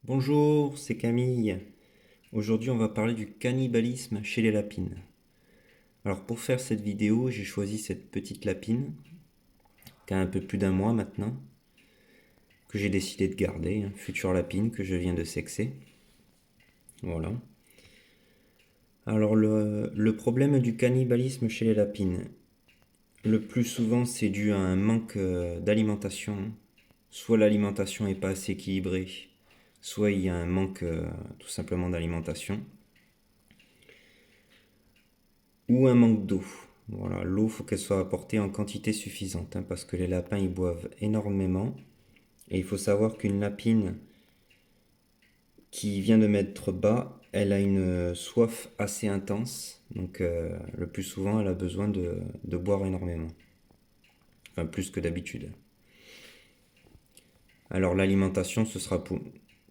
Bonjour, c'est Camille. Aujourd'hui, on va parler du cannibalisme chez les lapines. Alors, pour faire cette vidéo, j'ai choisi cette petite lapine qui a un peu plus d'un mois maintenant, que j'ai décidé de garder, future lapine que je viens de sexer. Voilà. Alors, le problème du cannibalisme chez les lapines, le plus souvent, c'est dû à un manque d'alimentation. Soit l'alimentation n'est pas assez équilibrée, soit il y a un manque tout simplement d'alimentation. Ou un manque d'eau. Voilà, l'eau, faut qu'elle soit apportée en quantité suffisante, parce que les lapins, ils boivent énormément. Et il faut savoir qu'une lapine qui vient de mettre bas, elle a une soif assez intense. Donc, le plus souvent, elle a besoin de boire énormément. Enfin, plus que d'habitude. Alors, l'alimentation, ce sera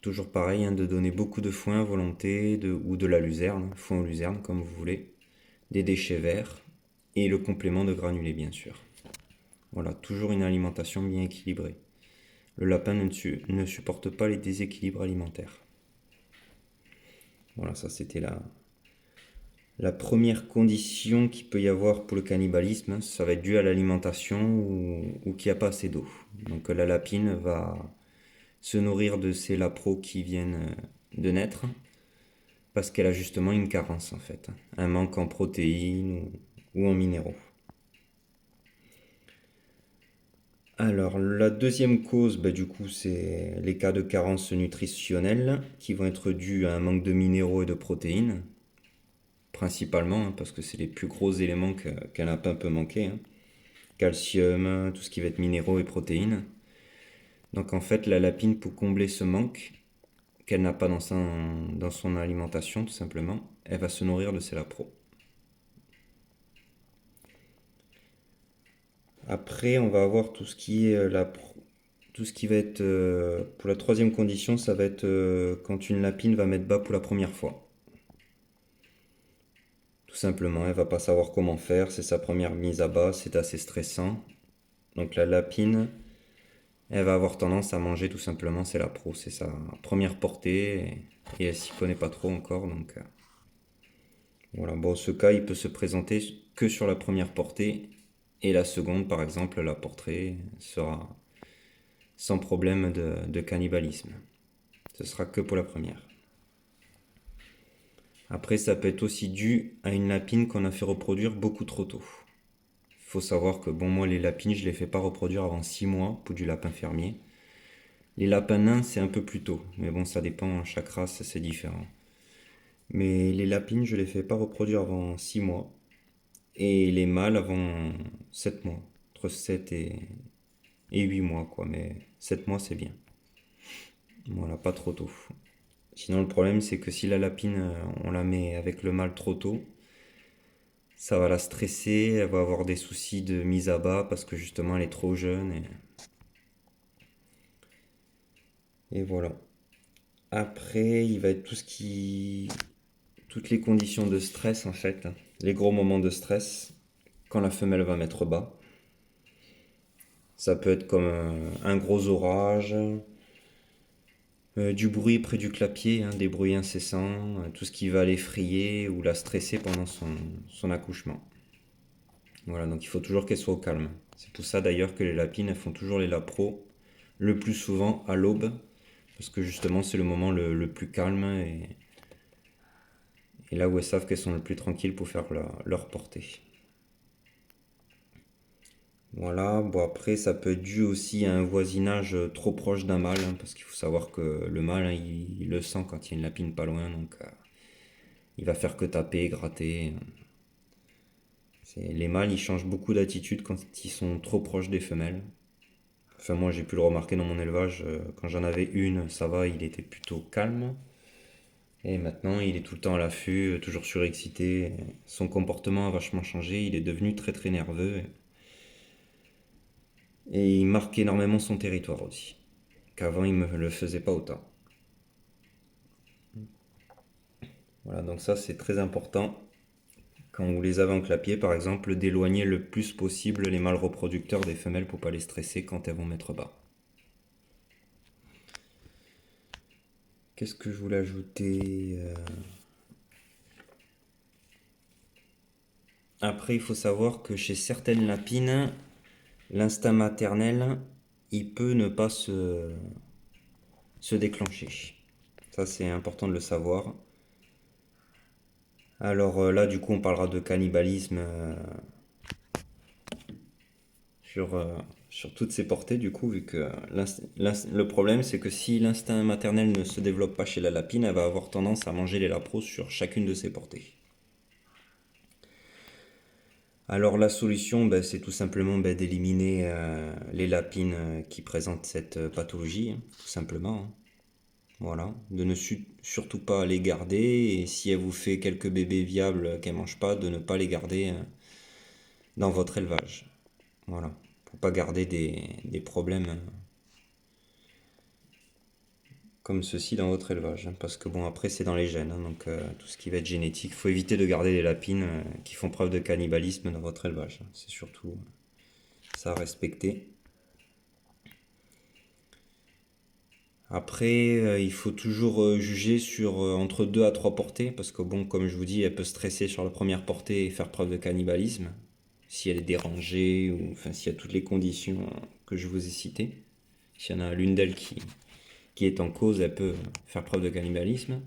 toujours pareil, de donner beaucoup de foin à volonté, ou de la luzerne, foin ou luzerne, comme vous voulez. Des déchets verts et le complément de granulés, bien sûr. Voilà, toujours une alimentation bien équilibrée. Le lapin ne supporte pas les déséquilibres alimentaires. Voilà, ça c'était la première condition qu'il peut y avoir pour le cannibalisme. Ça va être dû à l'alimentation ou qu'il n'y a pas assez d'eau. Donc la lapine va se nourrir de ces lapros qui viennent de naître parce qu'elle a justement une carence en fait. Un manque en protéines ou en minéraux. Alors, la deuxième cause, du coup, c'est les cas de carence nutritionnelle qui vont être dus à un manque de minéraux et de protéines, principalement, parce que c'est les plus gros éléments qu'un lapin peut manquer. Calcium, tout ce qui va être minéraux et protéines. Donc, en fait, la lapine, pour combler ce manque qu'elle n'a pas dans son alimentation, tout simplement, elle va se nourrir de ces lapros. Après, on va avoir tout ce qui est tout ce qui va être pour la troisième condition, ça va être quand une lapine va mettre bas pour la première fois. Tout simplement, elle va pas savoir comment faire, c'est sa première mise à bas, c'est assez stressant. Donc la lapine, elle va avoir tendance à manger tout simplement, c'est la pro, c'est sa première portée et elle s'y connaît pas trop encore, donc voilà. Bon, ce cas, il peut se présenter que sur la première portée et la seconde, par exemple, la portée sera sans problème de cannibalisme. Ce sera que pour la première. Après, ça peut être aussi dû à une lapine qu'on a fait reproduire beaucoup trop tôt. Il faut savoir que, bon, moi, les lapines, je les fais pas reproduire avant 6 mois pour du lapin fermier. Les lapins nains, c'est un peu plus tôt. Mais bon, ça dépend, chaque race, c'est différent. Mais les lapines, je les fais pas reproduire avant 6 mois. Et les mâles avant 7 mois. Entre 7 et 8 mois, quoi. Mais 7 mois, c'est bien. Voilà, pas trop tôt. Sinon, le problème, c'est que si la lapine, on la met avec le mâle trop tôt, ça va la stresser, elle va avoir des soucis de mise à bas parce que justement elle est trop jeune et voilà. Après, il va être toutes les conditions de stress en fait, les gros moments de stress quand la femelle va mettre bas. Ça peut être comme un gros orage, du bruit près du clapier, des bruits incessants, tout ce qui va l'effrayer ou la stresser pendant son accouchement. Voilà, donc il faut toujours qu'elle soit au calme. C'est pour ça d'ailleurs que les lapines elles font toujours les lapros le plus souvent à l'aube, parce que justement c'est le moment le plus calme et là où elles savent qu'elles sont le plus tranquilles pour faire leur portée. Voilà, bon après ça peut être dû aussi à un voisinage trop proche d'un mâle, parce qu'il faut savoir que le mâle il le sent quand il y a une lapine pas loin, donc il va faire que taper, gratter. Les mâles ils changent beaucoup d'attitude quand ils sont trop proches des femelles. Enfin, moi, j'ai pu le remarquer dans mon élevage. Quand j'en avais une, ça va, il était plutôt calme. Et maintenant, il est tout le temps à l'affût, toujours surexcité. Son comportement a vachement changé. Il est devenu très très nerveux. Et il marque énormément son territoire aussi. Qu'avant, il ne me le faisait pas autant. Voilà, donc ça, c'est très important. Quand vous les avez en clapier, par exemple, d'éloigner le plus possible les mâles reproducteurs des femelles pour pas les stresser quand elles vont mettre bas. Qu'est-ce que je voulais ajouter? Après, il faut savoir que chez certaines lapines, l'instinct maternel, il peut ne pas se déclencher. Ça, c'est important de le savoir. Alors là, du coup, on parlera de cannibalisme sur, euh, sur toutes ses portées, du coup, vu que le problème, c'est que si l'instinct maternel ne se développe pas chez la lapine, elle va avoir tendance à manger les lapros sur chacune de ses portées. Alors la solution, ben, c'est tout simplement ben, d'éliminer les lapines qui présentent cette pathologie, hein, tout simplement, hein. Voilà, de ne surtout pas les garder, et si elle vous fait quelques bébés viables qu'elle ne mange pas, de ne pas les garder dans votre élevage. Voilà, pour pas garder des problèmes comme ceci dans votre élevage, hein. Parce que bon, après c'est dans les gènes, hein, donc tout ce qui va être génétique, il faut éviter de garder des lapines qui font preuve de cannibalisme dans votre élevage, hein. C'est surtout ça à respecter. Après, il faut toujours juger sur entre 2 à 3 portées, parce que bon, comme je vous dis, elle peut stresser sur la première portée et faire preuve de cannibalisme, si elle est dérangée, ou enfin s'il y a toutes les conditions que je vous ai citées. S'il y en a l'une d'elles qui est en cause, elle peut faire preuve de cannibalisme.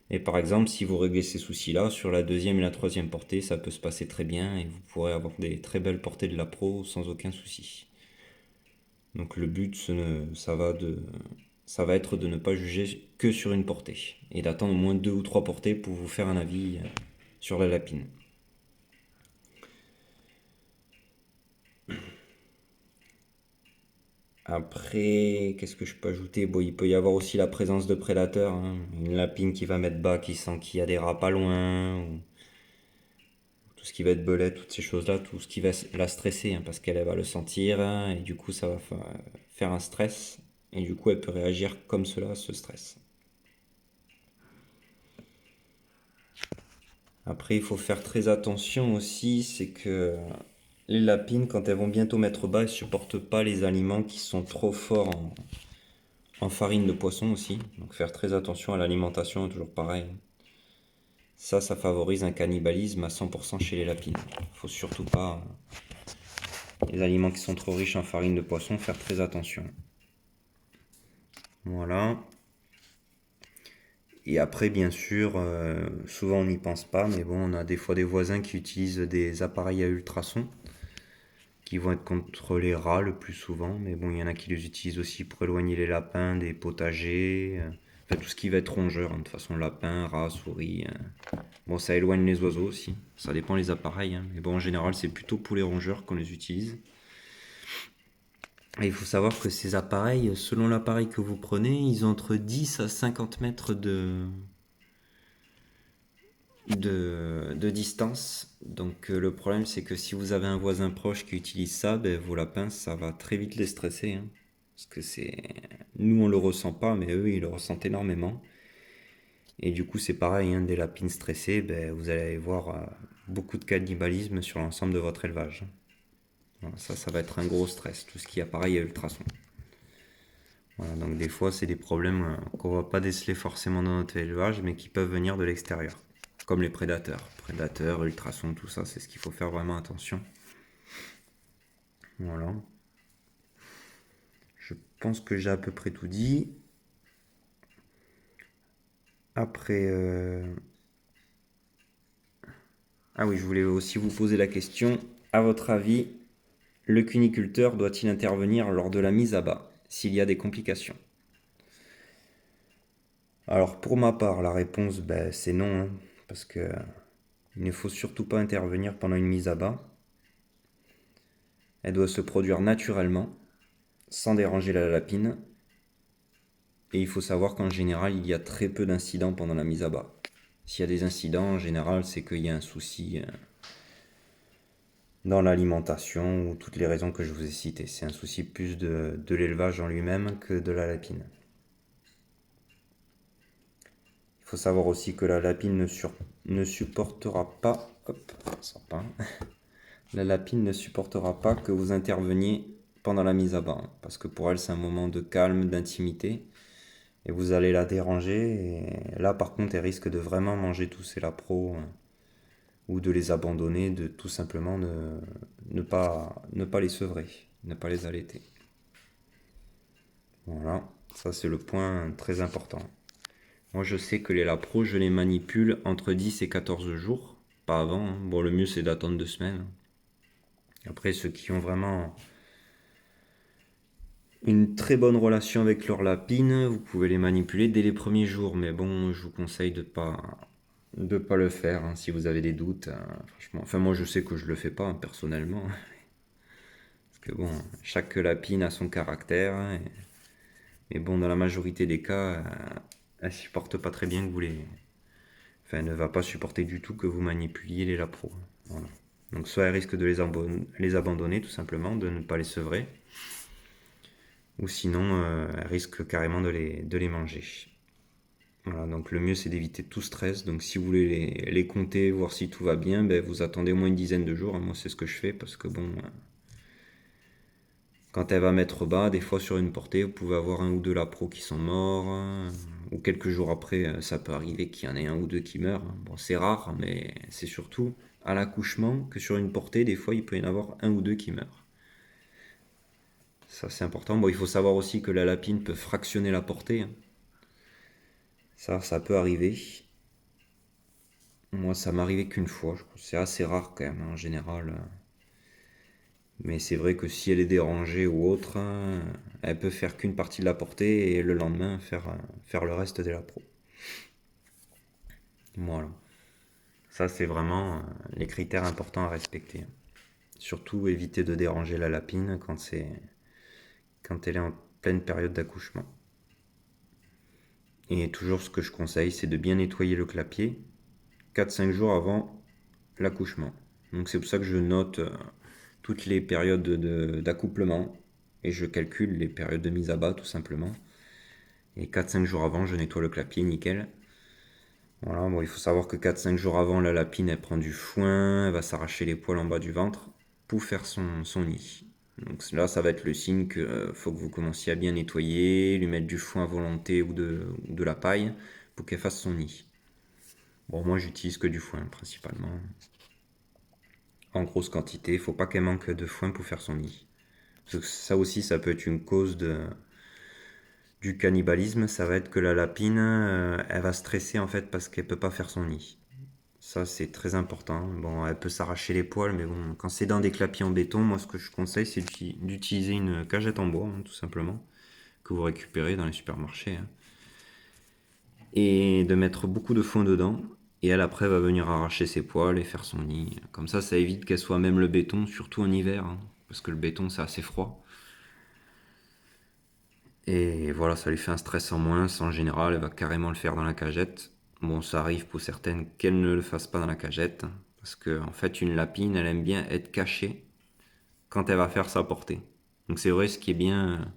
Et par exemple, si vous réglez ces soucis-là, sur la deuxième et la troisième portée, ça peut se passer très bien et vous pourrez avoir des très belles portées de la pro sans aucun souci. Donc le but, ça va être de ne pas juger que sur une portée et d'attendre au moins 2 ou 3 portées pour vous faire un avis sur la lapine. Après, qu'est-ce que je peux ajouter? Bon, il peut y avoir aussi la présence de prédateurs, hein. Une lapine qui va mettre bas, qui sent qu'il y a des rats pas loin, ou tout ce qui va être belette, toutes ces choses-là, tout ce qui va la stresser, hein, parce qu'elle va le sentir, hein, et du coup ça va faire un stress, et du coup elle peut réagir comme cela, ce stress. Après, il faut faire très attention aussi, c'est que les lapines, quand elles vont bientôt mettre bas, elles supportent pas les aliments qui sont trop forts en farine de poisson aussi. Donc faire très attention à l'alimentation, toujours pareil. Ça favorise un cannibalisme à 100% chez les lapines. Faut surtout pas, les aliments qui sont trop riches en farine de poisson, faire très attention. Voilà. Et après, bien sûr, souvent on n'y pense pas, mais bon, on a des fois des voisins qui utilisent des appareils à ultrasons qui vont être contre les rats le plus souvent, mais bon, il y en a qui les utilisent aussi pour éloigner les lapins des potagers, enfin tout ce qui va être rongeur, hein, de toute façon, lapin, rat, souris. Bon, ça éloigne les oiseaux aussi, ça dépend les appareils, hein, mais bon, en général, c'est plutôt pour les rongeurs qu'on les utilise. Et il faut savoir que ces appareils, selon l'appareil que vous prenez, ils ont entre 10 à 50 mètres de distance. Donc le problème c'est que si vous avez un voisin proche qui utilise ça, ben, vos lapins, ça va très vite les stresser, hein. Parce que c'est... Nous on le ressent pas, mais eux ils le ressentent énormément. Et du coup c'est pareil, hein, des lapines stressées, ben, vous allez voir beaucoup de cannibalisme sur l'ensemble de votre élevage. Voilà, ça va être un gros stress, tout ce qui est appareil à ultrasons. Voilà, donc des fois c'est des problèmes qu'on va pas déceler forcément dans notre élevage, mais qui peuvent venir de l'extérieur. Comme les prédateurs. Prédateurs, ultrasons, tout ça, c'est ce qu'il faut faire vraiment attention. Voilà. Je pense que j'ai à peu près tout dit. Après... Ah oui, je voulais aussi vous poser la question. À votre avis, le cuniculteur doit-il intervenir lors de la mise à bas, s'il y a des complications? Alors pour ma part, la réponse, ben, c'est non, hein, parce que il ne faut surtout pas intervenir pendant une mise à bas. Elle doit se produire naturellement, sans déranger la lapine. Et il faut savoir qu'en général, il y a très peu d'incidents pendant la mise à bas. S'il y a des incidents, en général, c'est qu'il y a un souci dans l'alimentation ou toutes les raisons que je vous ai citées. C'est un souci plus de l'élevage en lui-même que de la lapine. Il faut savoir aussi que la lapine ne supportera pas... Hop, ça pas. La lapine ne supportera pas que vous interveniez pendant la mise à bas, hein, parce que pour elle, c'est un moment de calme, d'intimité. et vous allez la déranger. Et là, par contre, elle risque de vraiment manger tous ces lapros ou de les abandonner, de tout simplement ne pas les sevrer, ne pas les allaiter. Voilà, ça c'est le point très important. Moi, je sais que les lapros, je les manipule entre 10 et 14 jours, pas avant, hein. Bon, le mieux c'est d'attendre 2 semaines. Après, ceux qui ont vraiment une très bonne relation avec leur lapine, vous pouvez les manipuler dès les premiers jours. Mais bon, je vous conseille de pas le faire, hein, si vous avez des doutes, franchement. Enfin, moi, je sais que je le fais pas, hein, personnellement. Parce que bon, chaque lapine a son caractère, hein, mais bon, dans la majorité des cas, elle supporte pas très bien que vous les... Enfin, elle ne va pas supporter du tout que vous manipuliez les lapros. Voilà. Donc soit elle risque de les abandonner tout simplement, de ne pas les sevrer, ou sinon elle risque carrément de les manger. Voilà, donc le mieux c'est d'éviter tout stress. Donc si vous voulez les compter, voir si tout va bien, ben, vous attendez au moins une dizaine de jours. Moi c'est ce que je fais parce que bon, quand elle va mettre bas, des fois sur une portée, vous pouvez avoir un ou deux lapros qui sont morts, ou quelques jours après, ça peut arriver qu'il y en ait un ou deux qui meurent. Bon, c'est rare, mais c'est surtout à l'accouchement que sur une portée, des fois, il peut y en avoir un ou deux qui meurent. Ça, c'est important. Bon, il faut savoir aussi que la lapine peut fractionner la portée, hein. Ça peut arriver. Moi, ça m'est arrivé qu'une fois. C'est assez rare quand même, hein, en général. Mais c'est vrai que si elle est dérangée ou autre, elle peut faire qu'une partie de la portée et le lendemain faire le reste de la pro. Voilà. Ça, c'est vraiment les critères importants à respecter. Surtout éviter de déranger la lapine quand elle est en pleine période d'accouchement. Et toujours ce que je conseille, c'est de bien nettoyer le clapier 4-5 jours avant l'accouchement. Donc c'est pour ça que je note toutes les périodes d'accouplement et je calcule les périodes de mise à bas tout simplement. Et 4-5 jours avant, je nettoie le clapier, nickel. Voilà, bon, il faut savoir que 4-5 jours avant, la lapine, elle prend du foin, elle va s'arracher les poils en bas du ventre pour faire son nid. Donc là, ça va être le signe que faut que vous commenciez à bien nettoyer, lui mettre du foin à volonté ou de la paille pour qu'elle fasse son nid. Bon, moi, j'utilise que du foin, principalement. En grosse quantité, il faut pas qu'elle manque de foin pour faire son nid. Parce que ça aussi, ça peut être une cause du cannibalisme, ça va être que la lapine, elle va stresser en fait parce qu'elle peut pas faire son nid. Ça, c'est très important. Bon, elle peut s'arracher les poils, mais bon, quand c'est dans des clapiers en béton, moi, ce que je conseille, c'est d'utiliser une cagette en bois, hein, tout simplement, que vous récupérez dans les supermarchés, hein, et de mettre beaucoup de foin dedans. Et elle, après, va venir arracher ses poils et faire son nid. Comme ça évite qu'elle soit même le béton, surtout en hiver, hein, parce que le béton, c'est assez froid. Et voilà, ça lui fait un stress en moins. En général, elle va carrément le faire dans la cagette. Bon, ça arrive pour certaines qu'elle ne le fasse pas dans la cagette. Parce que, en fait, une lapine, elle aime bien être cachée quand elle va faire sa portée. Donc c'est vrai, ce qui est bien,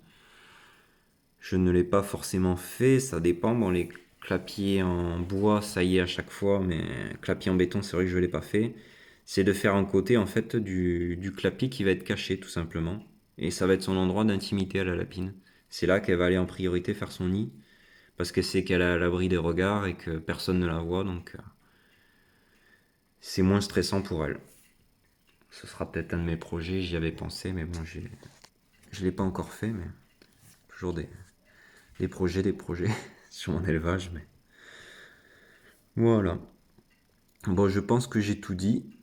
je ne l'ai pas forcément fait, ça dépend. Bon, les clapiers en bois, ça y est à chaque fois, mais clapier en béton, c'est vrai que je ne l'ai pas fait. C'est de faire un côté, en fait, du clapier qui va être caché, tout simplement. Et ça va être son endroit d'intimité à la lapine. C'est là qu'elle va aller en priorité faire son nid, parce qu'elle sait qu'elle est à l'abri des regards et que personne ne la voit, donc c'est moins stressant pour elle. Ce sera peut-être un de mes projets, j'y avais pensé, mais bon, je ne l'ai pas encore fait, mais toujours des projets sur mon élevage, mais voilà. Bon, je pense que j'ai tout dit.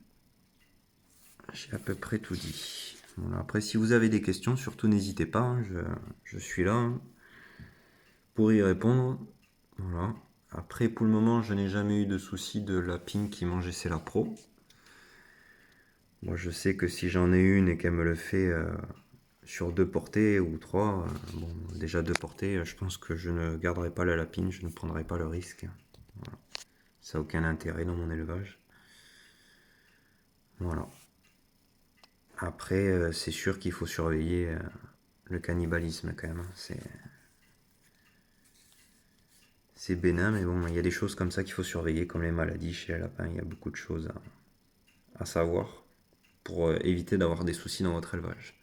J'ai à peu près tout dit. Voilà. Après, si vous avez des questions, surtout n'hésitez pas, hein, je suis là, hein, pour y répondre. Voilà. Après, pour le moment, je n'ai jamais eu de souci de lapine qui mangeait ses lapros. Moi, je sais que si j'en ai une et qu'elle me le fait sur 2 portées ou 3, bon, déjà 2 portées, je pense que je ne garderai pas la lapine, je ne prendrai pas le risque. Voilà. Ça n'a aucun intérêt dans mon élevage. Voilà. Après, c'est sûr qu'il faut surveiller le cannibalisme quand même, hein. C'est bénin, mais bon, il y a des choses comme ça qu'il faut surveiller, comme les maladies chez les lapins. Il y a beaucoup de choses à savoir pour éviter d'avoir des soucis dans votre élevage.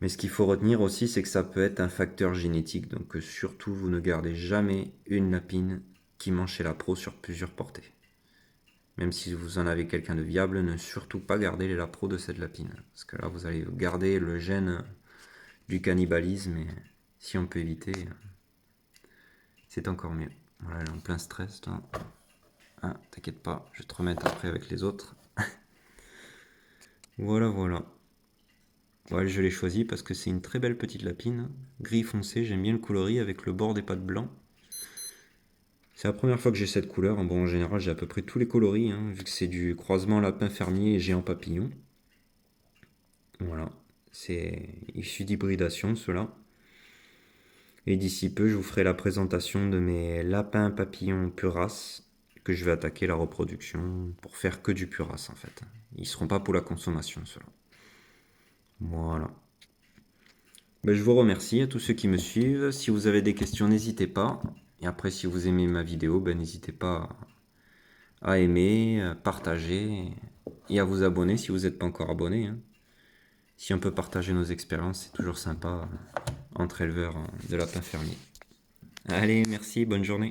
Mais ce qu'il faut retenir aussi, c'est que ça peut être un facteur génétique. Donc surtout, vous ne gardez jamais une lapine qui mange chez la pro sur plusieurs portées. Même si vous en avez quelqu'un de viable, ne surtout pas garder les lapros de cette lapine. Parce que là, vous allez garder le gène du cannibalisme. Et si on peut éviter, c'est encore mieux. Voilà, elle est en plein stress, toi. Ah, t'inquiète pas, je vais te remettre après avec les autres. Voilà, voilà. Ouais, je l'ai choisi parce que c'est une très belle petite lapine. Gris foncé, j'aime bien le coloris avec le bord des pattes blancs. C'est la première fois que j'ai cette couleur. Bon, en général, j'ai à peu près tous les coloris, hein, vu que c'est du croisement lapin fermier et géant papillon. Voilà, c'est issu d'hybridation, cela. Et d'ici peu, je vous ferai la présentation de mes lapins papillons pure race, que je vais attaquer la reproduction pour faire que du pure race, en fait. Ils seront pas pour la consommation, ceux-là. Voilà. Ben, je vous remercie à tous ceux qui me suivent. Si vous avez des questions, n'hésitez pas. Et après, si vous aimez ma vidéo, ben, n'hésitez pas à aimer, à partager et à vous abonner si vous n'êtes pas encore abonné, hein. Si on peut partager nos expériences, c'est toujours sympa entre éleveurs de lapins fermiers. Allez, merci, bonne journée.